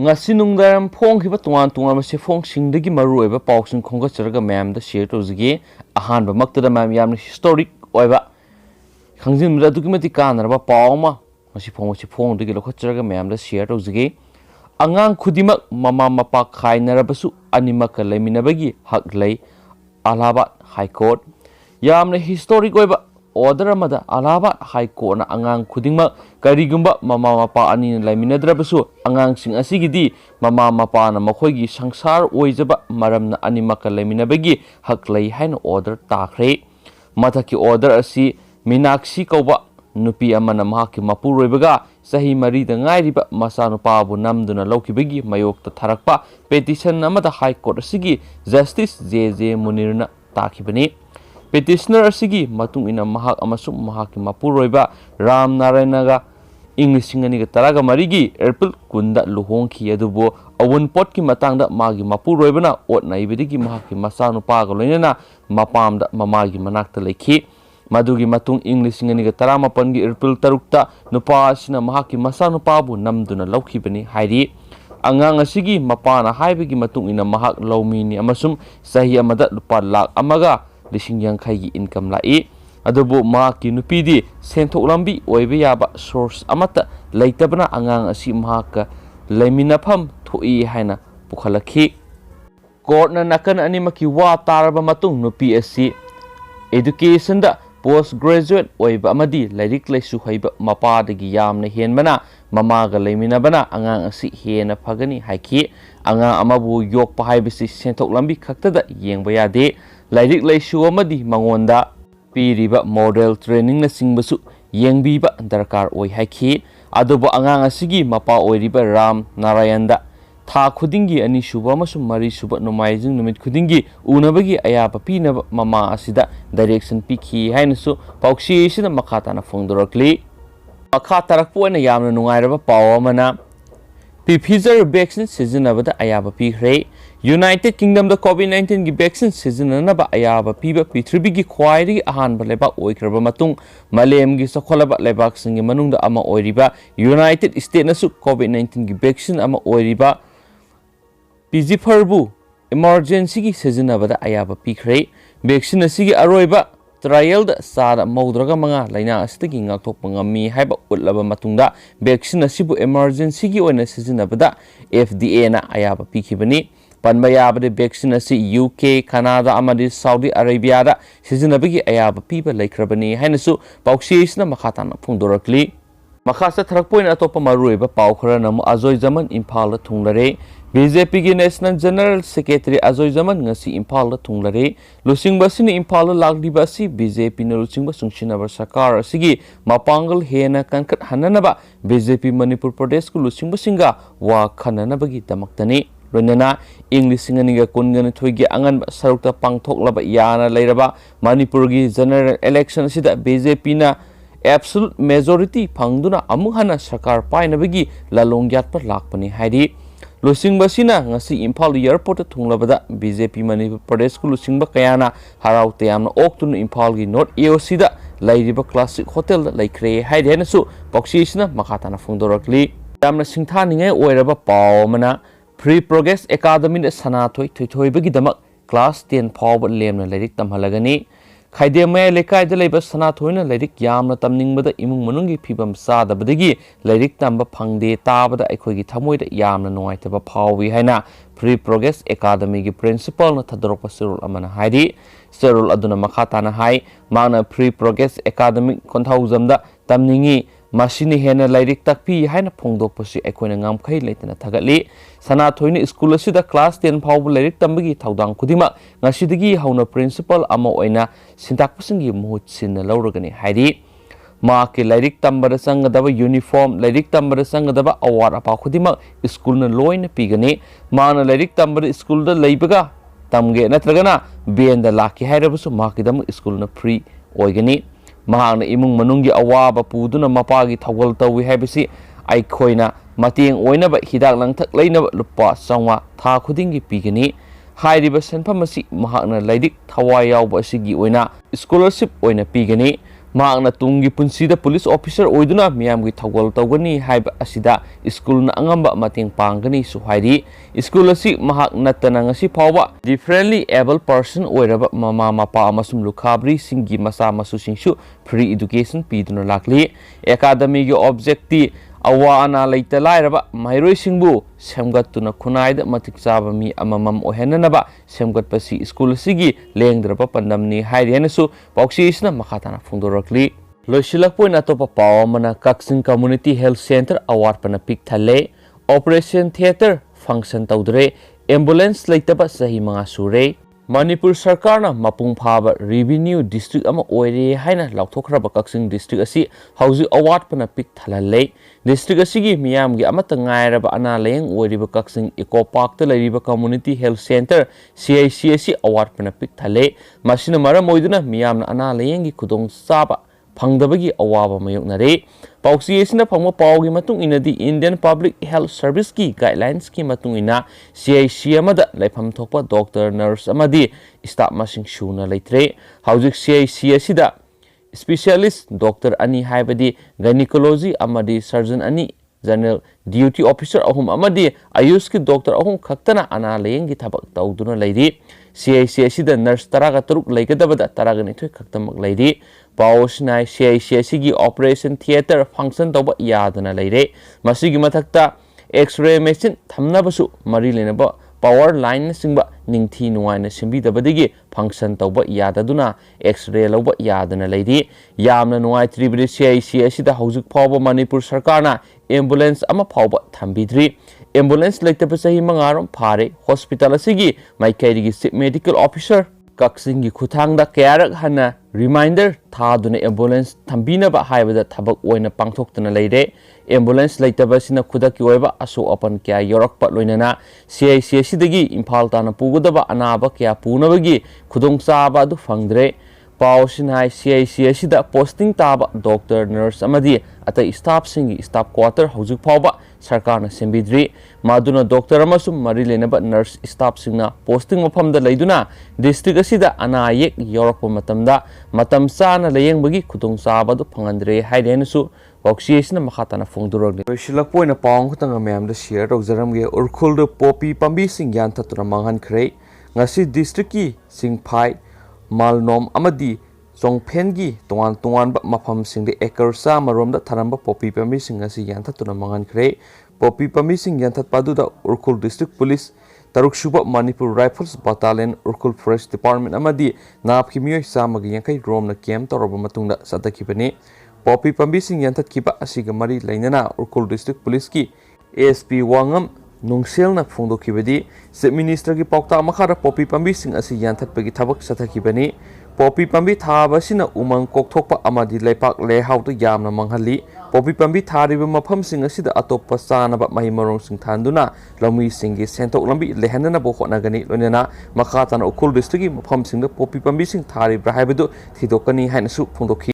ngasi nungdaram phong khiba tuan tuan ma se phong singdagi maru oiba pausing khonga charaga ma'am da share tawzigi ahan ba maktada ma'am yamna historic oiba khangjin mura dugi mati kanarba pauma ngasi phong dagi lokha charaga ma'am da share tawzigi angang khudimak mama mapa khainarabasu animak leiminabagi hak lei Allahabad High Court yamna historic oiba order amada Allahabad High Court na angang khudingmak karigumba mama mapa ani laiminadrabasu angang sing asigidi mama mapa na makhoigi sangsar oijaba maramna animak laiminabagi hak lei haina order takhre mathaki order asi Minakshi kauba nupi amana mahaki mapuroibaga sahi mari da ngairiba masanupa bu namduna laukibagi mayokta tharakpa petition amada High Court asigi Justice J.J. Munirna takibani petitioner asigi matung ina mahak amasum mahaki mapuroiba Ram Narainaga Englishing ani taraga marigi April kunda luhongki adubo awun pot ki matangda magi mapuroibana ot naibidigi mahaki masanupa ga loinana mapamda mamagi manakta lekhi madugi matung Englishing ani taramapan gi April tarukta nupa sina mahaki masanupa bu namduna laukibani hairi angang asigi mapana haibigi matung ina mahak laumini amasum sahi amada lupa lakh amaga lising yang kai income lai adubu mahaki nupidi senthok lambi oibe yaba source amata leitabana angang asi mahaka leiminafam thoi haina pukhalakhi court na nakan ani maki wa taraba matung nupi asi education da postgraduate oiba amadi lairik laisu haiba mapa dagi yamna henbana mamaga leiminabana angang asi hena phagani haiki angang amabu yokpa haibisi senthok lambi khaktada yengba yade lairik laisu amadi mangonda piriba model training na singbasu yengbiba darkar oi haiki adobo angang asigi mapa oiriba Ram Narayanda tha khudingi ani suba amasum mari suba nomaijing numit khudingi unabagi ayaba pinaba mama asida direction pikhi hainasu pauksi sina makata na phongdorakli makha tarakpo na yamna nungairaba paw amana Pfizer vaccine sizinabada ayaba pikre United Kingdom da COVID-19 gi vaccine sizinanaba ayaba piba Prithibigi khwairi ahanba lebak oikraba matung malem gi sakholaba lebak singi manungda ama oiriba United States nasu COVID-19 gi vaccine ama oiriba Pfizer emergency gi sizinabada ayaba pikre vaccine asigi aroiba trial da sada maudraga manga laina astagi ngakthokpa ngami haiba utlaba matungda vaccine asibu emergency gi oina sizinabada FDA na ayaba pikhibani panba yabade vaccine asi UK Canada amadi Saudi Arabia da sizinabagi ayaba piba laikrabani hainasu pauksisna makhatana phungdorakli makhasa tharakpoin atopa maruiba paukhara namu azoi zaman Imphal thunglare BJP gi National General Secretary Azoi Zaman ngasi Imphal thunglare lusingba sini Imphal lagdiba si BJP na lusingba sungsinaba sarkar asigi mapangal hena kankat hananaba BJP Manipur Pradesh ku lusingba singa wa khananabagi damaktani Runana English singaniga kungan thoigi angan sarukta pangthoklaba yana leiraba Manipur gi general election sida BJP na absolute majority phangduna amuhana sarkar painabagi lalongyat par lakpani haidi lusingba sina ngasi Imphal airport thunglabada BJP Manipur Pradesh ku lusingba kayana haraute yamna oktun Imphal gi North AOC da lairiba classic hotel da laikre haidi hanasu boxi sina makhatana phungdorakli yamna singthaningai oiraba pawmana Free Progress Academy da sanathoi thoithoibagi damak class 10 phawba lemna lairik tamhalagani khaidemay lekai da leiba sanathoina lairik yamna tamningbada imung manungi phibam sadabadagi lairik tamba phangde tabada aikhoigi thamoida yamna nuaitaba phawi haina Free Progress Academy gi principal na thadorpa serul amana haidi serul aduna makhatana hai mana Free Progress Academy konthauzamda tamningi masini hena lairik takpi haina phongdokpasi aikoina ngamkhai leitana thagatli sanathoina school asida class 10 phawbu lairik tambagi thaudang khudima ngasidagi hauna principal ama oina sintakpasingi muhut sinna lauragani hairi ma ke lairik tambara sangadaba uniform lairik tambara sangadaba award apa khudima school na loina pigani mana lairik tambara school da leibaga tamge natragana benda laki hairabusu ma ke dam school na free oigani mahana imung manungi awaba puduna mapagi thaogal tawi haibisi aikhoina mateng oinaba hidak langthak leinaba lupa sangwa tha khudingi pigani hairiba senpham asi mahakna laidik thawai yawba asigi oina scholarship oina pigani ꯃꯍꯥꯛꯅ ꯇꯨꯡꯒꯤ ꯄꯨꯟꯁꯤꯗ police officer ꯑꯣꯏꯗꯨꯅ ꯃꯤꯌꯥꯝꯒꯤ ꯊꯧꯒꯜ ꯇꯧꯒꯅꯤ ꯍꯥꯏꯕ ꯑꯁꯤꯗ ꯁ꯭ꯀꯨꯜꯅ ꯑꯉꯝꯕ ꯃꯇꯦꯡ ꯄꯥꯡꯒꯅꯤꯁꯨ ꯍꯥꯏꯔꯤ꯫ ꯁ꯭ꯀꯨꯜ ꯑꯁꯤ ꯃꯍꯥꯛ ꯅꯠꯇꯅ ꯉꯁꯤ ꯐꯥꯎꯕ ꯗꯤꯐꯔꯦꯟꯠꯂꯤ ꯑꯦꯕꯜ ꯄꯔꯁꯟ ꯑꯣꯏꯔꯕ ꯃꯃꯥ ꯃꯄꯥ ꯑꯃꯁꯨꯡ ꯂꯨꯈ꯭ꯔꯥꯕꯤꯁꯤꯡꯒꯤ ꯃꯆꯥ ꯃꯁꯨꯁꯤꯡꯁꯨ ꯐ꯭ꯔꯤ ꯑꯦꯗꯨꯀꯦꯁꯟ ꯄꯤꯗꯨꯅ ꯂꯥꯛꯂꯤ꯫ ꯑꯦꯀꯥꯗꯃꯤꯒꯤ ꯑꯣꯕꯖꯦꯛꯇꯤ ꯑꯋꯥ ꯑꯅꯥ ꯂꯩꯇ ꯂꯥꯏꯔꯕ ꯃꯍꯩꯔꯣꯏꯁꯤꯡꯕꯨ ꯁꯦꯝꯒꯠꯇꯨꯅ ꯈꯨꯟꯅꯥꯏꯗ ꯃꯇꯤꯛ ꯆꯥꯕ ꯃꯤ ꯑꯃꯃꯝ ꯑꯣꯏꯍꯟꯅꯅꯕ ꯁꯦꯝꯒꯠꯄꯁꯤ ꯁ꯭ꯀꯨꯜ ꯑꯁꯤꯒꯤ ꯂꯦꯡꯗ꯭ꯔꯕ ꯄꯥꯟꯗꯝꯅꯤ ꯍꯥꯏꯔꯤ ꯍꯥꯏꯅꯁꯨ ꯄꯥꯎꯆꯦ ꯑꯁꯤꯅ ꯃꯈꯥ ꯇꯥꯅ ꯐꯣꯡꯗꯣꯔꯛꯂꯤ꯫ ꯂꯣꯏꯁꯤꯜꯂꯛꯄ ꯑꯣꯏꯅ ꯑꯇꯣꯞꯄ ꯄꯥꯎ ꯑꯃꯅ ꯀꯛꯆꯤꯡ ꯀꯝꯃ꯭ꯌꯨꯅꯤꯇꯤ ꯍꯦꯜꯊ ꯁꯦꯟꯇꯔ ꯑꯋꯥꯠꯄꯅ ꯄꯤꯛ ꯊꯜꯂꯦ꯫ ꯑꯣꯄꯔꯦꯁꯟ ꯊꯤꯌꯦꯇꯔ ꯐꯪꯁꯟ ꯇꯧꯗ꯭ꯔꯦ꯫ ꯑꯦꯝꯕꯨꯂꯦꯟꯁ ꯂꯩꯇꯕ ꯆꯍꯤ 5 ꯁꯨꯔꯦ꯫ ꯃꯅꯤꯄꯨꯔ ꯁꯔꯀꯥꯔꯅ ꯃꯄꯨꯡ ꯐꯥꯕ ꯔꯤꯚꯤꯅ꯭ꯌꯨ ꯗꯤꯁꯇ꯭ꯔꯤꯛ ꯑꯃ ꯑꯣꯏꯔꯦ ꯍꯥꯏꯅ ꯂꯥꯎꯊꯣꯛꯈ꯭ꯔꯕ ꯀꯛꯆꯤꯡ ꯗꯤꯁꯇ꯭ꯔꯤꯛ ꯑꯁꯤ ꯍꯧꯖꯤꯛ ꯑꯋꯥꯠꯄꯅ ꯄꯤꯛ ꯊꯜꯍꯜꯂꯦ꯫ ꯗꯤꯁꯇ꯭ꯔꯤꯛ ꯑꯁꯤꯒꯤ ꯃꯤꯌꯥꯝꯒꯤ ꯑꯃꯠꯇ ꯉꯥꯏꯔꯕ ꯑꯅꯥ ꯂꯥꯌꯦꯡ ꯑꯣꯏꯔꯤꯕ ꯀꯛꯆꯤꯡ ꯏꯀꯣ ꯄꯥꯔꯛꯇ ꯂꯩꯔꯤꯕ ꯀꯝꯃ꯭ꯌꯨꯅꯤꯇꯤ ꯍꯦꯜꯊ ꯁꯦꯟꯇꯔ CHC ꯑꯁꯤ ꯑꯋꯥꯠꯄꯅ ꯄꯤꯛ ꯊꯜꯂꯦ꯫ ꯃꯁꯤꯅ ꯃꯔꯝ ꯑꯣꯏꯗꯨꯅ ꯃꯤꯌꯥꯝꯅ ꯑꯅꯥ ꯂꯥꯌꯦꯡꯒꯤ ꯈꯨꯗꯣꯡꯆꯥꯕ ꯐꯪꯗꯕꯒꯤ ꯑꯋꯥꯕ ꯃꯥꯌꯣꯛꯅꯔꯦ꯫ ꯄꯥꯎꯆꯦ ꯑꯁꯤꯅ ꯐꯪꯕ ꯄꯥꯎꯒꯤ ꯃꯇꯨꯡ ꯏꯟꯅꯗꯤ ꯏꯟꯗꯤꯌꯟ ꯄꯕ꯭ꯂꯤꯛ ꯍꯦꯜꯊ ꯁꯔꯚꯤꯁꯀꯤ ꯒꯥꯏꯗꯂꯥꯏꯟꯁꯀꯤ ꯃꯇꯨꯡ ꯏꯟꯅ CHC ꯑꯃꯗ ꯂꯩꯐꯝ ꯊꯣꯛꯄ ꯗꯣꯛꯇꯔ, ꯅꯔꯁ ꯑꯃꯗꯤ ꯁ꯭ꯇꯥꯐ ꯃꯁꯤꯡ ꯁꯨꯅ ꯂꯩꯇ꯭ꯔꯦ꯫ ꯍꯧꯖꯤꯛ CHC ꯑꯁꯤꯗ ꯁ꯭ꯄꯦꯁꯤꯌꯦꯂꯤꯁꯠ ꯗꯣꯛꯇꯔ 2 ꯍꯥꯏꯕꯗꯤ ꯒꯥꯏꯅꯤꯀꯣꯂꯣꯖꯤ ꯑꯃꯗꯤ ꯁꯔꯖꯟ 2, ꯖꯦꯅꯔꯦꯜ ꯗ꯭ꯌꯨꯇꯤ ꯑꯣꯐꯤꯁꯔ 3 ꯑꯃꯗꯤ ꯑꯌꯨꯁꯀꯤ ꯗꯣꯛꯇꯔ 3 ꯈꯛꯇꯅ ꯑꯅꯥ ꯂꯥꯌꯦꯡꯒꯤ ꯊꯕꯛ ꯇꯧꯗꯨꯅ ꯂꯩꯔꯤ꯫ CHC ꯑꯁꯤꯗ ꯅꯔꯁ 13 ꯂꯩꯒꯗꯕꯗ 12 ꯈꯛꯇꯃꯛ ꯂꯩꯔꯤ꯫ ꯄꯥꯎ ꯑꯁꯤꯅ CHC ꯑꯁꯤꯒꯤ ꯑꯣꯄꯔꯦꯁꯟ ꯊꯤꯌꯦꯇꯔ ꯐꯪꯁꯟ ꯇꯧꯕ ꯌꯥꯗꯅ ꯂꯩꯔꯦ꯫ ꯃꯁꯤꯒꯤ ꯃꯊꯛꯇ ꯑꯦꯛꯁ-ꯔꯦ ꯃꯦꯆꯤꯟ ꯊꯝꯅꯕꯁꯨ ꯃꯔꯤ ꯂꯩꯅꯕ ꯄꯥꯋꯔ ꯂꯥꯏꯟꯅꯆꯤꯡꯕ ꯅꯤꯡꯊꯤ ꯅꯨꯡꯉꯥꯏꯅ ꯁꯦꯝꯕꯤꯗꯕꯗꯒꯤ ꯐꯪꯁꯟ ꯇꯧꯕ ꯌꯥꯗꯗꯨꯅ ꯑꯦꯛꯁ-ꯔꯦ ꯂꯧꯕ ꯌꯥꯗꯅ ꯂꯩꯔꯤ꯫ ꯌꯥꯝꯅ ꯅꯨꯡꯉꯥꯏꯇ꯭ꯔꯤꯕꯗꯤ CHC ꯑꯁꯤꯗ ꯍꯧꯖꯤꯛ ꯐꯥꯎꯕ ꯃꯅꯤꯄꯨꯔ ꯁꯔꯀꯥꯔꯅ ꯑꯦꯝꯕꯨꯂꯦꯟꯁ ꯑꯃ ꯐꯥꯎꯕ ꯊꯝꯕꯤꯗ꯭ꯔꯤ꯫ ꯑꯦꯝꯕꯨꯂꯦꯟꯁ ꯂꯩꯇꯕ ꯆꯍꯤ 5 ꯐꯥꯔꯦ꯫ ꯍꯣꯁꯄꯤꯇꯥꯜ ꯑꯁꯤꯒꯤ ꯃꯥꯏꯀꯩꯗꯒꯤ ꯆꯤꯐ ꯃꯦꯗꯤꯀꯦꯜ ꯑꯣꯐꯤꯁꯔ ꯀꯛꯆꯤꯡꯒꯤ ꯈꯨꯠꯊꯥꯡꯗ ꯀꯌꯥꯔꯛ ꯍꯟꯅ ꯔꯤꯃꯥꯏꯟꯗꯔ ꯊꯥꯗꯨꯅ ꯑꯦꯝꯕꯨꯂꯦꯟꯁ ꯊꯝꯕꯤꯅꯕ ꯍꯥꯏꯕꯗ ꯊꯕꯛ ꯑꯣꯏꯅ ꯄꯥꯡꯊꯣꯛꯇꯅ ꯂꯩꯔꯦ꯫ ꯑꯦꯝꯕꯨꯂꯦꯟꯁ ꯂꯩꯇꯕ ꯑꯁꯤꯅ ꯈꯨꯗꯛꯀꯤ ꯑꯣꯏꯕ ꯑꯁꯣꯛ ꯑꯄꯟ ꯀꯌꯥ ꯌꯥꯎꯔꯛꯄ ꯂꯣꯏꯅꯅ CHC ꯑꯁꯤꯗꯒꯤ ꯏꯝꯐꯥꯜ ꯇꯥꯟꯅ ꯄꯨꯒꯗꯕ ꯑꯅꯥꯕ ꯀꯌꯥ ꯄꯨꯅꯕꯒꯤ ꯈꯨꯗꯣꯡꯆꯥꯕ ꯑꯗꯨ ꯐꯪꯗ꯭ꯔꯦ꯫ ꯄꯥꯎ ꯑꯁꯤꯅ ꯍꯥꯏ CHC ꯑꯁꯤꯗ ꯄꯣꯁꯇꯤꯡ ꯇꯥꯕ ꯗꯣꯛꯇꯔ, ꯅꯔꯁ ꯑꯃꯗꯤ ꯑꯇꯩ ꯁ꯭ꯇꯥꯐꯁꯤꯡꯒꯤ ꯁ꯭ꯇꯥꯐ ꯀ꯭ꯋꯥꯇꯔ ꯍꯧꯖꯤꯛ ꯐꯥꯎꯕ ꯁꯔꯀꯥꯔꯅ ꯁꯦꯝꯕꯤꯗ꯭ꯔꯤ꯫ ꯃꯗꯨꯅ ꯗꯣꯛꯇꯔ ꯑꯃꯁꯨꯡ ꯃꯔꯤ ꯂꯩꯅꯕ ꯅꯔꯁ ꯁ꯭ꯇꯥꯐꯁꯤꯡꯅ ꯄꯣꯁꯇꯤꯡ ꯃꯐꯝꯗ ꯂꯩꯗꯨꯅ ꯗꯤꯁꯇ꯭ꯔꯤꯛ ꯑꯁꯤꯗ ꯑꯅꯥ ꯑꯌꯦꯛ ꯌꯥꯎꯔꯛꯄ ꯃꯇꯝꯗ ꯃꯇꯝ ꯆꯥꯅ ꯂꯥꯌꯦꯡꯕꯒꯤ ꯈꯨꯗꯣꯡꯆꯥꯕ ꯑꯗꯨ ꯐꯪꯍꯟꯗ꯭ꯔꯦ ꯍꯥꯏꯅꯁꯨ ꯄꯥꯎꯆꯦ ꯑꯁꯤꯅ ꯃꯈꯥ ꯇꯥꯅ ꯐꯣꯡꯗꯣꯔꯛꯂꯤ꯫ ꯂꯣꯏꯁꯤꯜꯂꯛꯄ ꯑꯣꯏꯅ ꯄꯥꯎ ꯑꯃꯈꯛꯇꯪ ꯃꯌꯥꯝꯗ ꯁꯤꯌꯔ ꯇꯧꯖꯔꯝꯒꯦ꯫ ꯎꯈ꯭ꯔꯨꯜꯗ ꯄꯣꯄꯤ ꯄꯥꯝꯕꯤꯁꯤꯡ ꯌꯥꯟꯊꯠꯇꯨꯅ ꯃꯥꯡꯍꯟꯈ꯭ꯔꯦ꯫ ꯉꯁꯤ ꯗꯤꯁꯇ꯭ꯔꯤꯛꯀꯤ ꯆꯤꯡꯐꯥꯏ, ꯃꯥꯜꯅꯣꯝ ꯑꯃꯗꯤ ꯆꯣꯡꯐꯦꯟꯒꯤ ꯇꯣꯉꯥꯟ ꯇꯣꯉꯥꯟꯕ ꯃꯐꯝꯁꯤꯡꯗ ꯑꯦꯀꯔ 100 ꯔꯣꯝꯗ ꯊꯥꯔꯝꯕ ꯄꯣꯄꯤ ꯄꯥꯝꯕꯤꯁꯤꯡ ꯑꯁꯤ ꯌꯥꯟꯊꯠꯇꯨꯅ ꯃꯥꯡꯍꯟꯈ꯭ꯔꯦ꯫ ꯄꯣꯄꯤ ꯄꯥꯝꯕꯤꯁꯤꯡ ꯌꯥꯟꯊꯠꯄ ꯑꯗꯨꯗ ꯎꯈ꯭ꯔꯨꯜ ꯗꯤꯁꯇ꯭ꯔꯤꯛ ꯄꯨꯂꯤꯁ, 3ꯁꯨꯕ Manipur rifles battalion, Ukhrul forest department ꯑꯃꯗꯤ ꯅꯥꯞꯀꯤ ꯃꯤꯑꯣꯏ 150 ꯔꯣꯝꯅ ꯀꯦꯝꯞ ꯇꯧꯔꯕ ꯃꯇꯨꯡꯗ ꯆꯠꯊꯈꯤꯕꯅꯤ꯫ ꯄꯣꯄꯤ ꯄꯥꯝꯕꯤꯁꯤꯡ ꯌꯥꯟꯊꯠꯈꯤꯕ ꯑꯁꯤꯒ ꯃꯔꯤ ꯂꯩꯅꯅ ꯎꯈ꯭ꯔꯨꯜ ꯗꯤꯁꯇ꯭ꯔꯤꯛ ꯄꯨꯂꯤꯁꯀꯤ ASP ꯋꯥꯉꯝ ꯅꯨꯡꯁꯦꯜꯅ ꯐꯣꯡꯗꯣꯛꯈꯤꯕꯗꯤ ꯆꯤꯐ ꯃꯤꯅꯤꯁꯇꯔꯒꯤ ꯄꯥꯎꯇꯥꯛ ꯃꯈꯥꯗ ꯄꯣꯄꯤ ꯄꯥꯝꯕꯤꯁꯤꯡ ꯑꯁꯤ ꯌꯥꯟꯊꯠꯄꯒꯤ ꯊꯕꯛ ꯆꯠꯊꯈꯤꯕꯅꯤ꯫ ꯄꯣꯄꯤ ꯄꯥꯝꯕꯤ ꯊꯥꯕ ꯑꯁꯤꯅ ꯎꯃꯪ ꯀꯣꯛꯊꯣꯛꯄ ꯑꯃꯗꯤ ꯂꯩꯄꯥꯛ ꯂꯩꯍꯥꯎꯗ ꯌꯥꯝꯅ ꯃꯥꯡꯍꯜꯂꯤ꯫ ꯄꯣꯄꯤ ꯄꯥꯝꯕꯤ ꯊꯥꯔꯤꯕ ꯃꯐꯝꯁꯤꯡ ꯑꯁꯤꯗ ꯑꯇꯣꯞꯄ ꯆꯥꯅꯕ ꯃꯍꯩ-ꯃꯔꯣꯡꯁꯤꯡ ꯊꯥꯍꯟꯗꯨꯅ ꯂꯧꯃꯤꯁꯤꯡꯒꯤ ꯁꯦꯟꯊꯣꯛ ꯂꯝꯕꯤ ꯂꯩꯍꯟꯅꯅꯕ ꯍꯣꯠꯅꯒꯅꯤ꯫ ꯂꯣꯏꯅꯅ ꯃꯈꯥ ꯇꯥꯅ ꯎꯈ꯭ꯔꯨꯜ ꯗꯤꯁꯇ꯭ꯔꯤꯛꯀꯤ ꯃꯐꯝꯁꯤꯡꯗ ꯄꯣꯄꯤ ꯄꯥꯝꯕꯤꯁꯤꯡ ꯊꯥꯔꯤꯕ꯭ꯔꯥ ꯍꯥꯏꯕꯗꯨ ꯊꯤꯗꯣꯛꯀꯅꯤ ꯍꯥꯏꯅꯁꯨ ꯐꯣꯡꯗꯣꯛꯈꯤ꯫